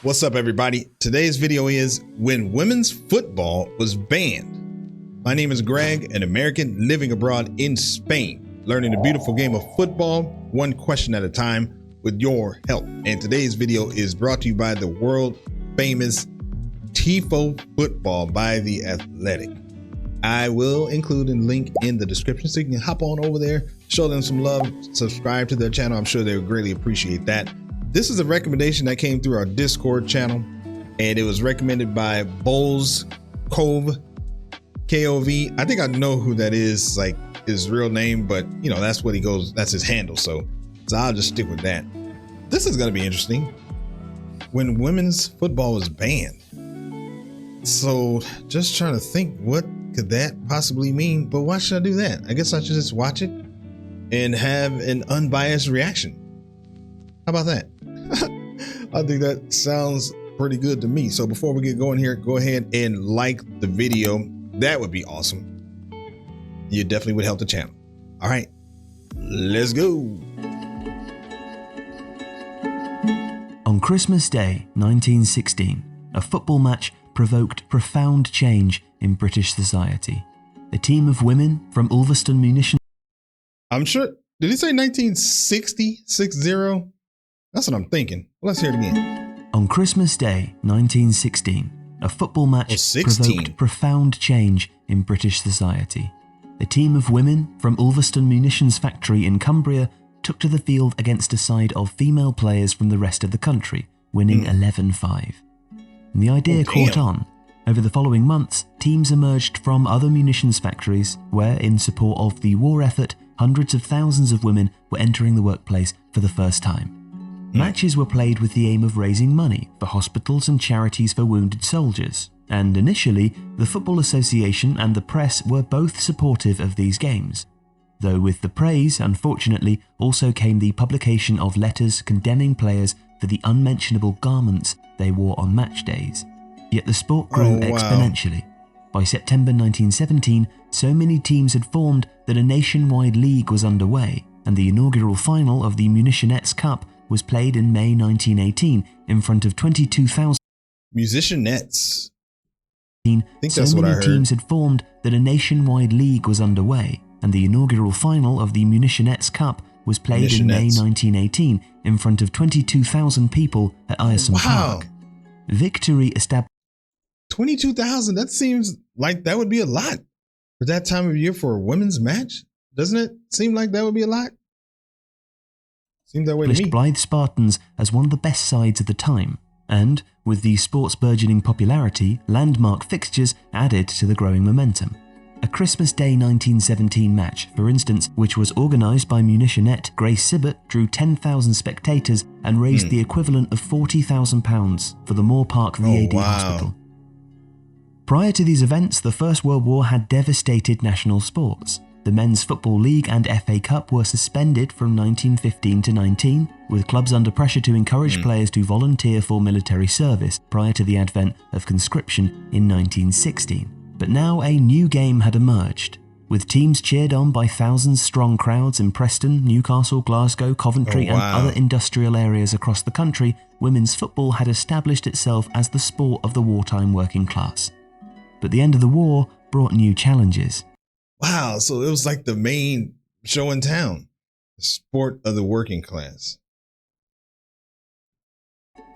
What's up, everybody? Today's video is when women's football was banned. My name is Greg, an American living abroad in Spain, learning the beautiful game of football, one question at a time, with your help. And today's video is brought to you by the world famous Tifo Football by The Athletic. I will include a link in the description so you can hop on over there, show them some love, subscribe to their channel. I'm sure they would greatly appreciate that. This is a recommendation that came through our Discord channel, and it was recommended by Bowles Cove, K-O-V. I think I know who that is, like his real name, but you know, that's what he goes, that's his handle. So I'll just stick with that. This is going to be interesting. When women's football was banned. So just trying to think, what could that possibly mean? But why should I do that? I guess I should just watch it and have an unbiased reaction. How about that? I think that sounds pretty good to me. So before we get going here, go ahead and like the video. That would be awesome. You definitely would help the channel. All right, let's go. On Christmas Day 1916, a football match provoked profound change in British society. A team of women from Ulverston Munitions. I'm sure, did he say 1960? 60? That's what I'm thinking. Let's hear it again. On Christmas Day 1916, a football match provoked profound change in British society. A team of women from Ulverston Munitions Factory in Cumbria took to the field against a side of female players from the rest of the country, winning 11-5. And the idea caught on. Over the following months, teams emerged from other munitions factories where, in support of the war effort, hundreds of thousands of women were entering the workplace for the first time. Matches were played with the aim of raising money for hospitals and charities for wounded soldiers, and initially, the Football Association and the press were both supportive of these games. Though with the praise, unfortunately, also came the publication of letters condemning players for the unmentionable garments they wore on match days. Yet the sport grew exponentially. By September 1917, so many teams had formed that a nationwide league was underway, and the inaugural final of the Munitionettes Cup was played in May 1918 in front of 22,000. Munitionettes. I think so that's what I many heard. teams had formed that a nationwide league was underway, and the inaugural final of the Munitionettes Cup was played in May 1918 in front of 22,000 people at Ayerson Park. Victory established 22,000. That seems like that would be a lot for that time of year for a women's match. Doesn't it seem like that would be a lot? Seems that way to me. Blythe Spartans as one of the best sides of the time, and with the sport's burgeoning popularity, landmark fixtures added to the growing momentum. A Christmas Day 1917 match, for instance, which was organised by munitionette Grace Sibbott, drew 10,000 spectators and raised the equivalent of £40,000 for the Moore Park VAD Hospital. Prior to these events, the First World War had devastated national sports. The Men's Football League and FA Cup were suspended from 1915 to 19, with clubs under pressure to encourage players to volunteer for military service prior to the advent of conscription in 1916. But now a new game had emerged, with teams cheered on by thousands-strong crowds in Preston, Newcastle, Glasgow, Coventry and other industrial areas across the country. Women's football had established itself as the sport of the wartime working class. But the end of the war brought new challenges. Wow, so it was like the main show in town, the sport of the working class.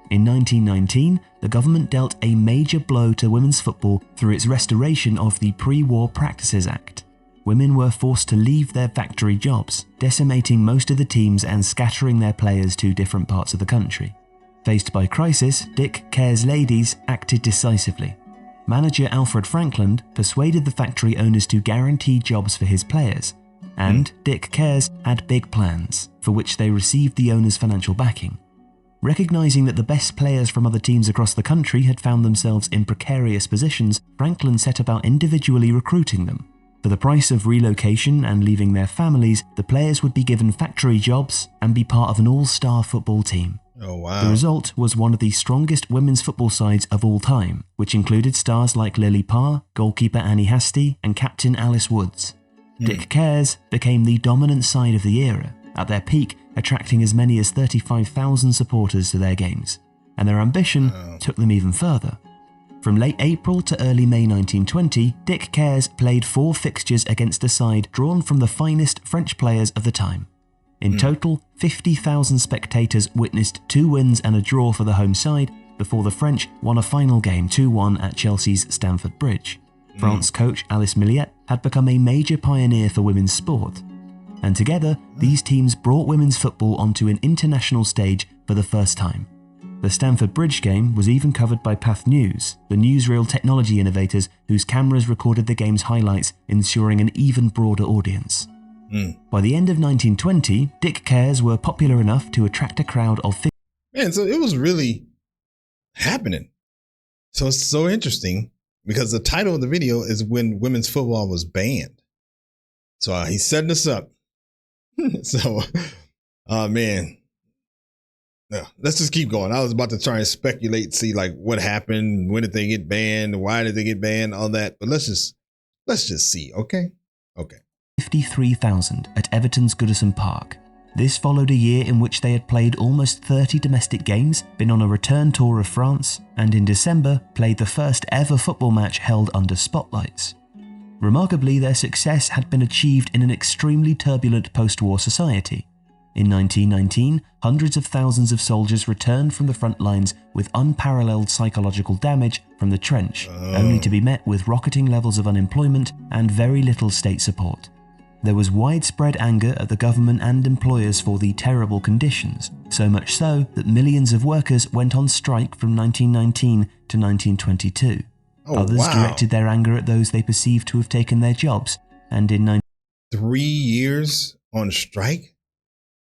In 1919, the government dealt a major blow to women's football through its restoration of the Pre-War Practices Act. Women were forced to leave their factory jobs, decimating most of the teams and scattering their players to different parts of the country. Faced by crisis, Dick Care's ladies acted decisively. Manager Alfred Franklin persuaded the factory owners to guarantee jobs for his players, and Dick Cares had big plans, for which they received the owners' financial backing. Recognizing that the best players from other teams across the country had found themselves in precarious positions, Franklin set about individually recruiting them. For the price of relocation and leaving their families, the players would be given factory jobs and be part of an all-star football team. Oh, wow. The result was one of the strongest women's football sides of all time, which included stars like Lily Parr, goalkeeper Annie Hastie, and captain Alice Woods. Dick Cares became the dominant side of the era, at their peak attracting as many as 35,000 supporters to their games. and their ambition took them even further. From late April to early May 1920, Dick Cares played 4 fixtures against a side drawn from the finest French players of the time. In total, 50,000 spectators witnessed 2 wins and a draw for the home side before the French won a final game 2-1 at Chelsea's Stamford Bridge. France coach Alice Milliet had become a major pioneer for women's sport. And together, these teams brought women's football onto an international stage for the first time. The Stamford Bridge game was even covered by Path News, the newsreel technology innovators whose cameras recorded the game's highlights, ensuring an even broader audience. By the end of 1920, Dick Cares were popular enough to attract a crowd of... Man, so it was really happening. So it's so interesting because the title of the video is When Women's Football Was Banned. So he's setting us up. So, man, let's just keep going. I was about to try and speculate, see like what happened, when did they get banned, why did they get banned, all that. But let's just see, okay? Okay. 53,000 at Everton's Goodison Park. This followed a year in which they had played almost 30 domestic games, been on a return tour of France, and in December played the first ever football match held under spotlights. Remarkably, their success had been achieved in an extremely turbulent post-war society. In 1919, hundreds of thousands of soldiers returned from the front lines with unparalleled psychological damage from the trench, only to be met with rocketing levels of unemployment and very little state support. There was widespread anger at the government and employers for the terrible conditions, so much so that millions of workers went on strike from 1919 to 1922. Others directed their anger at those they perceived to have taken their jobs, and in 3 years on strike?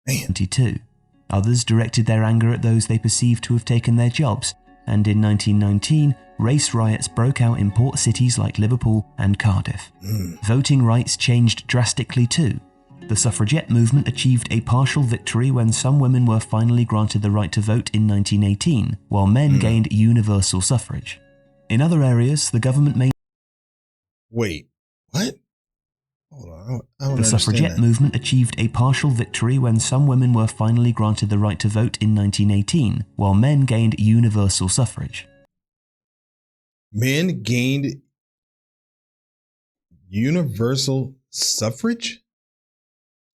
1922, others directed their anger at those they perceived to have taken their jobs, and in 1919, race riots broke out in port cities like Liverpool and Cardiff. Voting rights changed drastically too. The suffragette movement achieved a partial victory when some women were finally granted the right to vote in 1918, while men gained universal suffrage. In other areas, the government made... Wait, what? Hold on, I don't The suffragette movement achieved a partial victory when some women were finally granted the right to vote in 1918, while men gained universal suffrage. Men gained universal suffrage?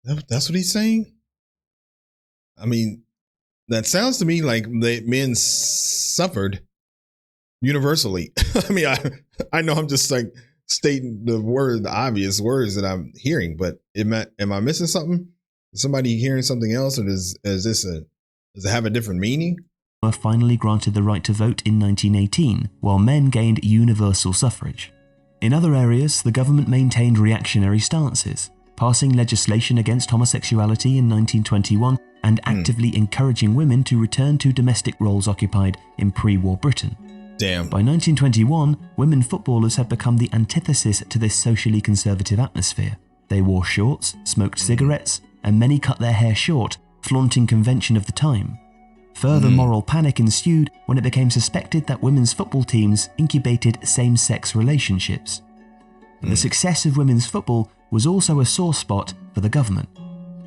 That's what he's saying? I mean, that sounds to me like men suffered universally. I mean, I know I'm just like stating the obvious words that I'm hearing, but am I missing something? Is somebody hearing something else, or does it have a different meaning? Were finally granted the right to vote in 1918, while men gained universal suffrage. In other areas, the government maintained reactionary stances, passing legislation against homosexuality in 1921 and actively encouraging women to return to domestic roles occupied in pre-war Britain. Damn. By 1921, women footballers had become the antithesis to this socially conservative atmosphere. They wore shorts, smoked cigarettes, and many cut their hair short, flaunting convention of the time. Further moral panic ensued when it became suspected that women's football teams incubated same-sex relationships. The success of women's football was also a sore spot for the government.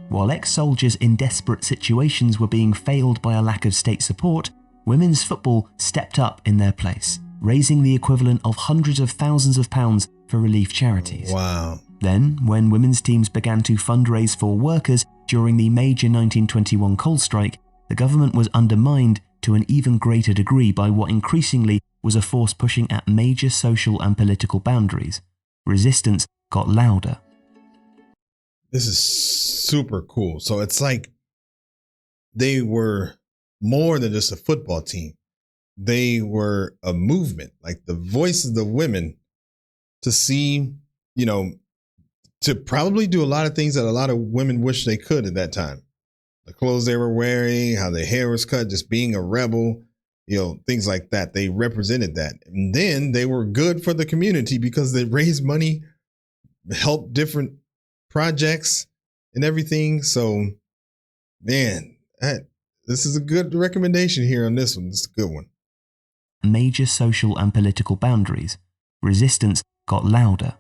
While ex-soldiers in desperate situations were being failed by a lack of state support, women's football stepped up in their place, raising the equivalent of hundreds of thousands of pounds for relief charities. Wow. Then, when women's teams began to fundraise for workers during the major 1921 coal strike, the government was undermined to an even greater degree by what increasingly was a force pushing at major social and political boundaries. Resistance got louder. This is super cool. So it's like they were more than just a football team. They were a movement, like the voice of the women to see, to probably do a lot of things that a lot of women wish they could at that time. The clothes they were wearing, how their hair was cut, just being a rebel, things like that. They represented that. And then they were good for the community because they raised money, helped different projects and everything. So, man, this is a good recommendation here on this one. This is a good one. Major social and political boundaries. Resistance got louder.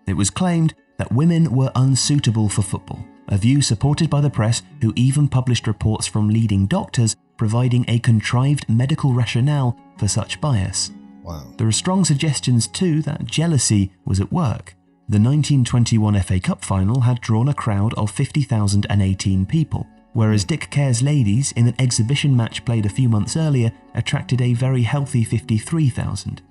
It was claimed that women were unsuitable for football, a view supported by the press, who even published reports from leading doctors providing a contrived medical rationale for such bias. Wow. There are strong suggestions too that jealousy was at work. The 1921 FA Cup final had drawn a crowd of 50,018 people, whereas Dick Care's ladies in an exhibition match played a few months earlier attracted a very healthy 53,000.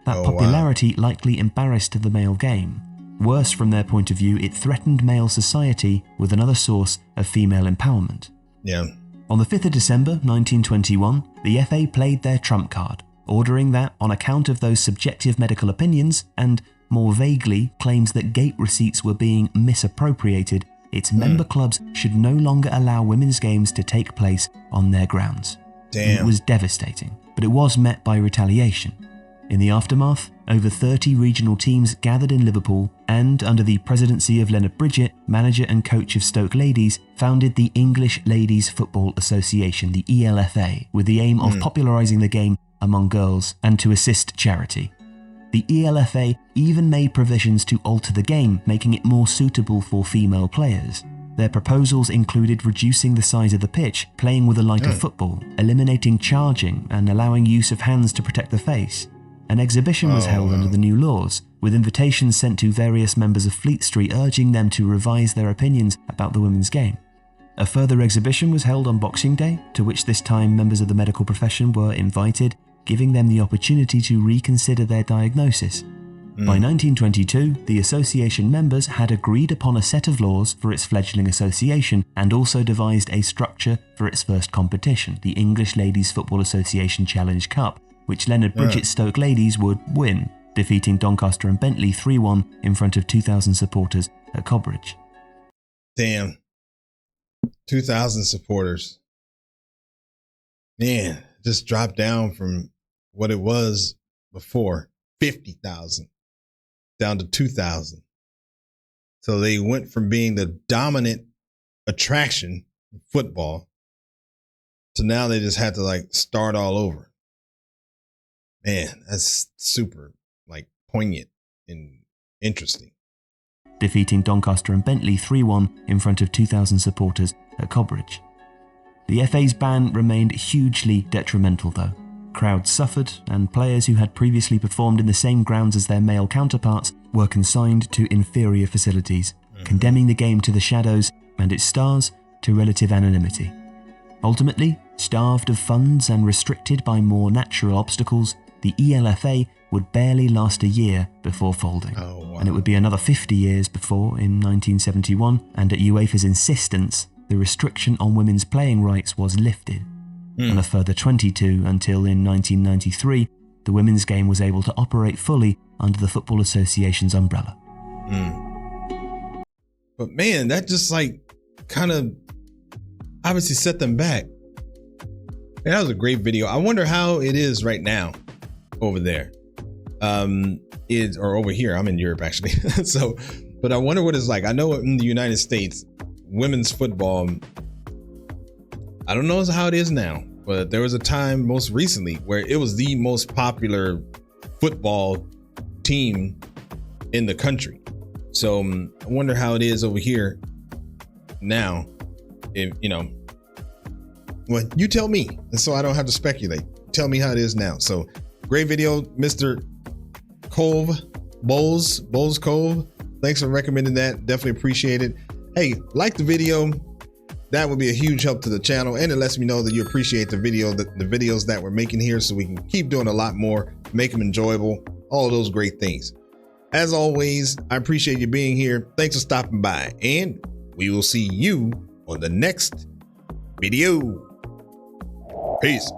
That popularity likely embarrassed the male game. Worse, from their point of view, it threatened male society with another source of female empowerment. Yeah. On the 5th of December 1921, the FA played their trump card, ordering that on account of those subjective medical opinions and, more vaguely, claims that gate receipts were being misappropriated, its member clubs should no longer allow women's games to take place on their grounds. Damn. It was devastating, but it was met by retaliation. In the aftermath, over 30 regional teams gathered in Liverpool and, under the presidency of Leonard Bridget, manager and coach of Stoke Ladies, founded the English Ladies Football Association, the ELFA, with the aim of popularising the game among girls and to assist charity. The ELFA even made provisions to alter the game, making it more suitable for female players. Their proposals included reducing the size of the pitch, playing with a lighter football, eliminating charging, and allowing use of hands to protect the face. An exhibition was held under the new laws, with invitations sent to various members of Fleet Street urging them to revise their opinions about the women's game. A further exhibition was held on Boxing Day, to which this time members of the medical profession were invited, giving them the opportunity to reconsider their diagnosis. By 1922, the association members had agreed upon a set of laws for its fledgling association and also devised a structure for its first competition, the English Ladies Football Association Challenge Cup, which Leonard Bridget's Stoke Ladies would win, defeating Doncaster and Bentley 3-1 in front of 2,000 supporters at Cobridge. Damn. 2,000 supporters. Man, just dropped down from what it was before, 50,000, down to 2,000. So they went from being the dominant attraction in football to now they just had to start all over. Man, that's super poignant and interesting. Defeating Doncaster and Bentley 3-1 in front of 2,000 supporters at Cobridge. The FA's ban remained hugely detrimental though. Crowds suffered, and players who had previously performed in the same grounds as their male counterparts were consigned to inferior facilities, condemning the game to the shadows and its stars to relative anonymity. Ultimately, starved of funds and restricted by more natural obstacles, the ELFA would barely last a year before folding. And it would be another 50 years before, in 1971, and at UEFA's insistence, the restriction on women's playing rights was lifted. And a further 22 until in 1993, the women's game was able to operate fully under the Football Association's umbrella. But man, that just kind of obviously set them back. Man, that was a great video. I wonder how it is right now over there. Or over here. I'm in Europe actually. But I wonder what it's like. I know in the United States, women's football, I don't know how it is now, but there was a time most recently where it was the most popular football team in the country. So I wonder how it is over here now. If well, you tell me, and so I don't have to speculate. Tell me how it is now. So great video, Mr. Bowles Cove. Thanks for recommending that. Definitely appreciate it. Hey, like the video. That would be a huge help to the channel, and it lets me know that you appreciate the videos that we're making here, so we can keep doing a lot more, make them enjoyable, all of those great things. As always, I appreciate you being here. Thanks for stopping by, and we will see you on the next video. Peace.